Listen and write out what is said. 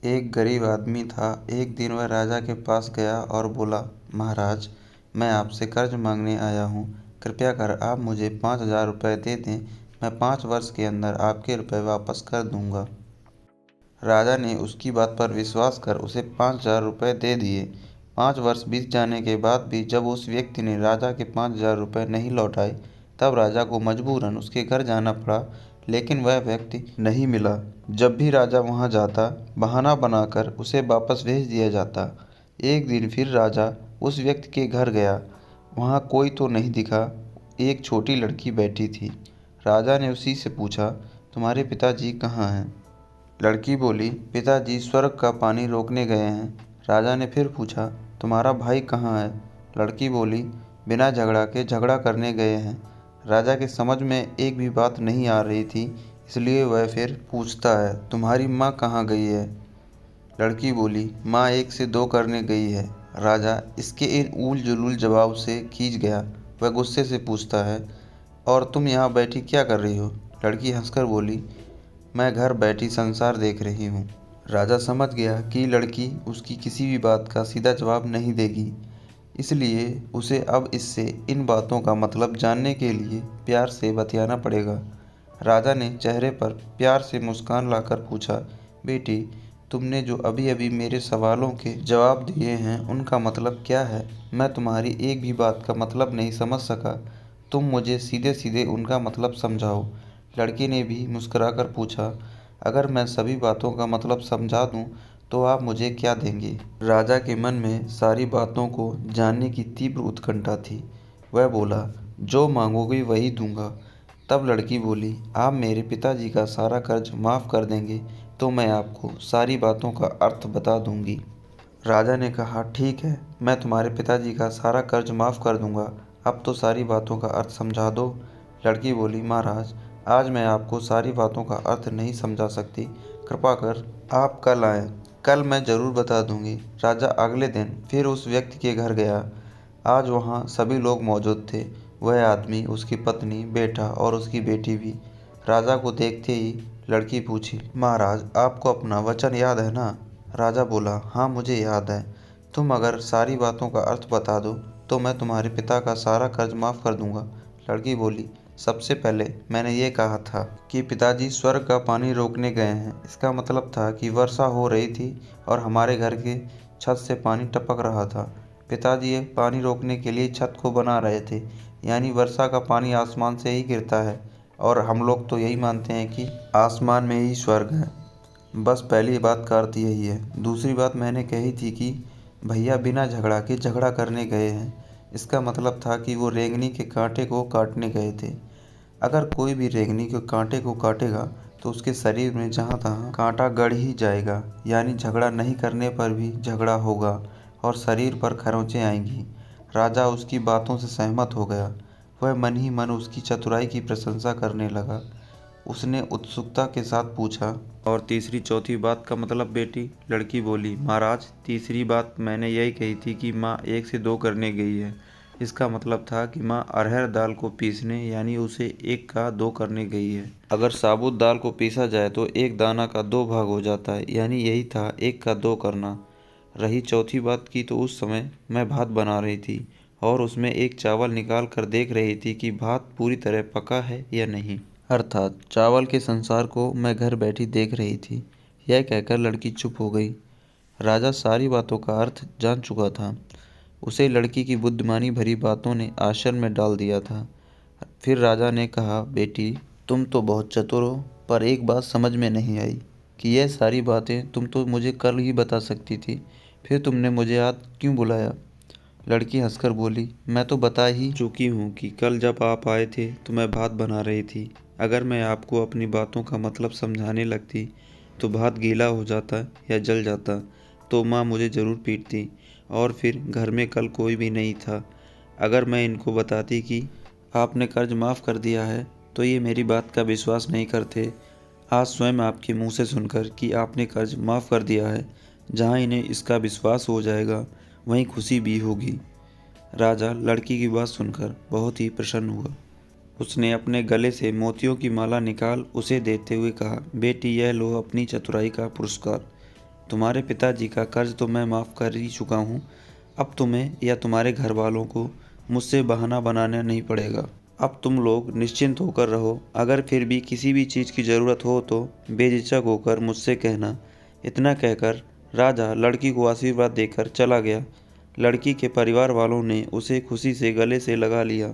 एक गरीब आदमी था। एक दिन वह राजा के पास गया और बोला, महाराज, मैं आपसे कर्ज मांगने आया हूँ। कृपया कर आप मुझे 5,000 रुपये दे दें। मैं 5 वर्ष के अंदर आपके रुपए वापस कर दूंगा। राजा ने उसकी बात पर विश्वास कर उसे 5,000 रुपये दे दिए। 5 वर्ष बीत जाने के बाद भी जब उस व्यक्ति ने राजा के 5,000 रुपये नहीं लौटाए, तब राजा को मजबूरन उसके घर जाना पड़ा, लेकिन वह व्यक्ति नहीं मिला। जब भी राजा वहां जाता, बहाना बनाकर उसे वापस भेज दिया जाता। एक दिन फिर राजा उस व्यक्ति के घर गया। वहां कोई तो नहीं दिखा। एक छोटी लड़की बैठी थी। राजा ने उसी से पूछा, तुम्हारे पिताजी कहाँ हैं? लड़की बोली, पिताजी स्वर्ग का पानी रोकने गए हैं। राजा ने फिर पूछा, तुम्हारा भाई कहाँ है? लड़की बोली, बिना झगड़ा के झगड़ा करने गए हैं। राजा के समझ में एक भी बात नहीं आ रही थी, इसलिए वह फिर पूछता है, तुम्हारी माँ कहाँ गई है? लड़की बोली, माँ 1 से 2 करने गई है। राजा इसके इन ऊल जुलूल जवाब से खींच गया। वह गुस्से से पूछता है, और तुम यहाँ बैठी क्या कर रही हो? लड़की हंसकर बोली, मैं घर बैठी संसार देख रही हूँ। राजा समझ गया कि लड़की उसकी किसी भी बात का सीधा जवाब नहीं देगी, इसलिए उसे अब इससे इन बातों का मतलब जानने के लिए प्यार से बतियाना पड़ेगा। राजा ने चेहरे पर प्यार से मुस्कान लाकर पूछा, बेटी, तुमने जो अभी अभी मेरे सवालों के जवाब दिए हैं, उनका मतलब क्या है? मैं तुम्हारी एक भी बात का मतलब नहीं समझ सका। तुम मुझे सीधे सीधे उनका मतलब समझाओ। लड़की ने भी मुस्कुराकर पूछा, अगर मैं सभी बातों का मतलब समझा दूं तो आप मुझे क्या देंगे? राजा के मन में सारी बातों को जानने की तीव्र उत्कंठा थी। वह बोला, जो मांगोगे वही दूंगा। तब लड़की बोली, आप मेरे पिताजी का सारा कर्ज माफ़ कर देंगे तो मैं आपको सारी बातों का अर्थ बता दूंगी। राजा ने कहा, ठीक है, मैं तुम्हारे पिताजी का सारा कर्ज माफ़ कर दूंगा। अब तो सारी बातों का अर्थ समझा दो। लड़की बोली, महाराज, आज मैं आपको सारी बातों का अर्थ नहीं समझा सकती। कृपा कर आप कल आएं। कल मैं ज़रूर बता दूंगी। राजा अगले दिन फिर उस व्यक्ति के घर गया। आज वहाँ सभी लोग मौजूद थे। वह आदमी, उसकी पत्नी, बेटा और उसकी बेटी भी। राजा को देखते ही लड़की पूछी, महाराज, आपको अपना वचन याद है ना? राजा बोला, हाँ, मुझे याद है। तुम अगर सारी बातों का अर्थ बता दो तो मैं तुम्हारे पिता का सारा कर्ज माफ़ कर दूंगा। लड़की बोली, सबसे पहले मैंने ये कहा था कि पिताजी स्वर्ग का पानी रोकने गए हैं। इसका मतलब था कि वर्षा हो रही थी और हमारे घर के छत से पानी टपक रहा था। पिताजी ये पानी रोकने के लिए छत को बना रहे थे, यानी वर्षा का पानी आसमान से ही गिरता है, और हम लोग तो यही मानते हैं कि आसमान में ही स्वर्ग है। बस पहली बात का अर्थ यही है। दूसरी बात मैंने कही थी कि भैया बिना झगड़ा के झगड़ा करने गए हैं। इसका मतलब था कि वो रेंगनी के कांटे को काटने गए थे। अगर कोई भी रेंगनी के कांटे को काटेगा तो उसके शरीर में जहाँ तहाँ कांटा गड़ ही जाएगा, यानी झगड़ा नहीं करने पर भी झगड़ा होगा और शरीर पर खरोंचें आएंगी। राजा उसकी बातों से सहमत हो गया। वह मन ही मन उसकी चतुराई की प्रशंसा करने लगा। उसने उत्सुकता के साथ पूछा, और तीसरी चौथी बात का मतलब बेटी? लड़की बोली, महाराज, तीसरी बात मैंने यही कही थी कि माँ 1 से 2 करने गई है। इसका मतलब था कि माँ अरहर दाल को पीसने, यानी उसे 1 का 2 करने गई है। अगर साबुत दाल को पीसा जाए तो एक दाना का 2 भाग हो जाता है, यानी यही था 1 का 2 करना। रही चौथी बात की, तो उस समय मैं भात बना रही थी और उसमें एक चावल निकाल कर देख रही थी कि भात पूरी तरह पका है या नहीं, अर्थात चावल के संसार को मैं घर बैठी देख रही थी। यह कहकर लड़की चुप हो गई। राजा सारी बातों का अर्थ जान चुका था। उसे लड़की की बुद्धिमानी भरी बातों ने आश्चर्य में डाल दिया था। फिर राजा ने कहा, बेटी, तुम तो बहुत चतुर हो, पर एक बात समझ में नहीं आई कि यह सारी बातें तुम तो मुझे कल ही बता सकती थी, फिर तुमने मुझे आज क्यों बुलाया? लड़की हंसकर बोली, मैं तो बता ही चुकी हूँ कि कल जब आप आए थे तो मैं भात बना रही थी। अगर मैं आपको अपनी बातों का मतलब समझाने लगती तो भात गीला हो जाता या जल जाता, तो माँ मुझे ज़रूर पीटती, और फिर घर में कल कोई भी नहीं था। अगर मैं इनको बताती कि आपने कर्ज माफ़ कर दिया है तो ये मेरी बात का विश्वास नहीं करते। आज स्वयं आपके मुंह से सुनकर कि आपने कर्ज माफ़ कर दिया है, जहाँ इन्हें इसका विश्वास हो जाएगा वहीं खुशी भी होगी। राजा लड़की की बात सुनकर बहुत ही प्रसन्न हुआ। उसने अपने गले से मोतियों की माला निकाल उसे देते हुए कहा, बेटी, यह लो अपनी चतुराई का पुरस्कार। तुम्हारे पिताजी का कर्ज तो मैं माफ़ कर ही चुका हूँ। अब तुम्हें या तुम्हारे घर वालों को मुझसे बहाना बनाना नहीं पड़ेगा। अब तुम लोग निश्चिंत होकर रहो। अगर फिर भी किसी भी चीज़ की ज़रूरत हो तो बेझिझक होकर मुझसे कहना। इतना कहकर राजा लड़की को आशीर्वाद देकर चला गया। लड़की के परिवार वालों ने उसे खुशी से गले से लगा लिया।